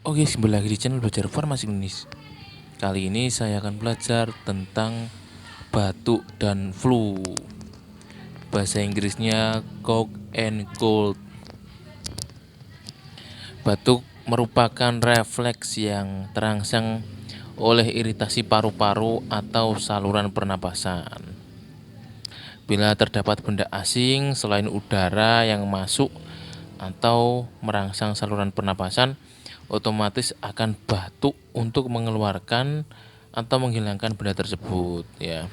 Oke, kembali lagi di channel Belajar Farmasi Indonesia. Kali ini saya akan belajar tentang batuk dan flu. Bahasa Inggrisnya cough and cold. Batuk merupakan refleks yang terangsang oleh iritasi paru-paru atau saluran pernapasan. Bila terdapat benda asing selain udara yang masuk atau merangsang saluran pernapasan, otomatis akan batuk untuk mengeluarkan atau menghilangkan benda tersebut ya.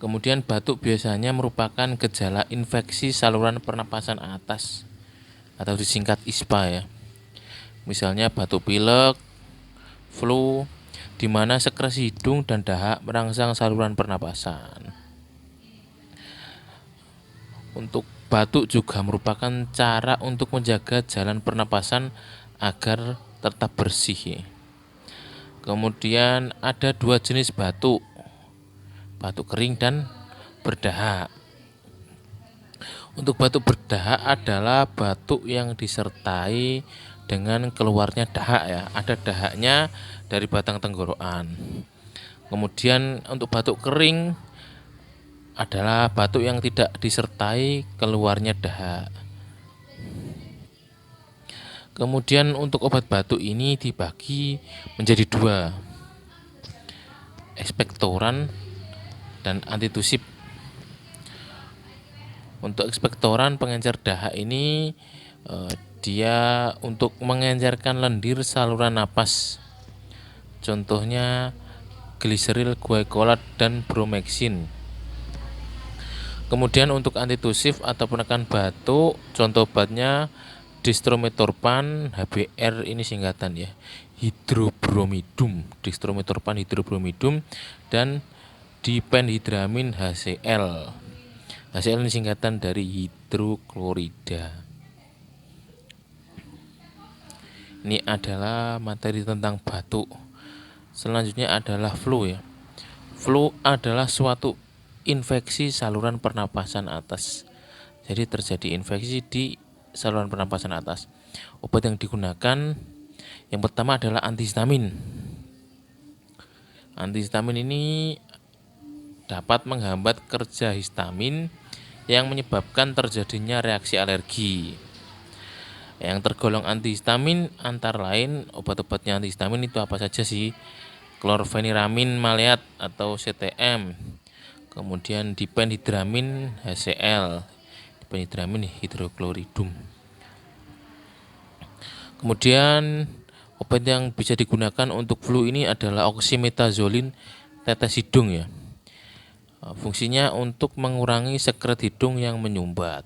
Kemudian batuk biasanya merupakan gejala infeksi saluran pernapasan atas atau disingkat ISPA ya. Misalnya batuk pilek, flu, di mana sekresi hidung dan dahak merangsang saluran pernapasan. Untuk batuk juga merupakan cara untuk menjaga jalan pernapasan agar tetap bersih ya. Kemudian ada dua jenis batuk, batuk kering dan berdahak. Untuk batuk berdahak adalah batuk yang disertai dengan keluarnya dahak ya. Ada dahaknya dari batang tenggorokan. Kemudian untuk batuk kering adalah batuk yang tidak disertai keluarnya dahak. Kemudian untuk obat batuk ini dibagi menjadi dua, ekspektoran dan antitusif. Untuk ekspektoran pengencer dahak ini dia untuk mengencerkan lendir saluran napas. Contohnya gliseril guaicolat dan bromhexin. Kemudian untuk antitusif atau penekan batuk, contoh obatnya dextrometorphan HBr, ini singkatan ya, hidrobromidum, dextrometorphan hidrobromidum, dan diphenhydramin HCl. HCl ini singkatan dari hidroklorida. Ini adalah materi tentang batuk. Selanjutnya adalah flu ya. Flu adalah suatu infeksi saluran pernapasan atas. Jadi terjadi infeksi di saluran pernapasan atas. Obat yang digunakan yang pertama adalah antihistamin. Antihistamin ini dapat menghambat kerja histamin yang menyebabkan terjadinya reaksi alergi. Yang tergolong antihistamin antara lain obat-obatnya antihistamin itu apa saja sih? Chlorpheniramine maleat atau CTM. Kemudian diphenhydramin HCl, diphenhydramin hidrokloridum. Kemudian obat yang bisa digunakan untuk flu ini adalah oxymetazoline tetes hidung ya. Fungsinya untuk mengurangi sekret hidung yang menyumbat.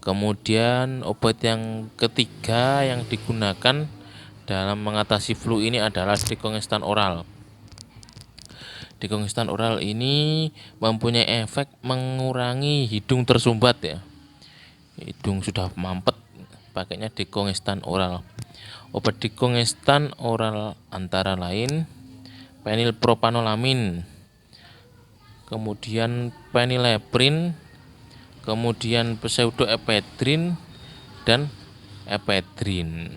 Kemudian obat yang ketiga yang digunakan dalam mengatasi flu ini adalah dekongestan oral. Dekongestan oral ini mempunyai efek mengurangi hidung tersumbat ya. Hidung sudah mampet, pakainya dekongestan oral. Obat dekongestan oral antara lain fenilpropanolamin, kemudian phenylephrine, kemudian pseudoephedrine dan ephedrine.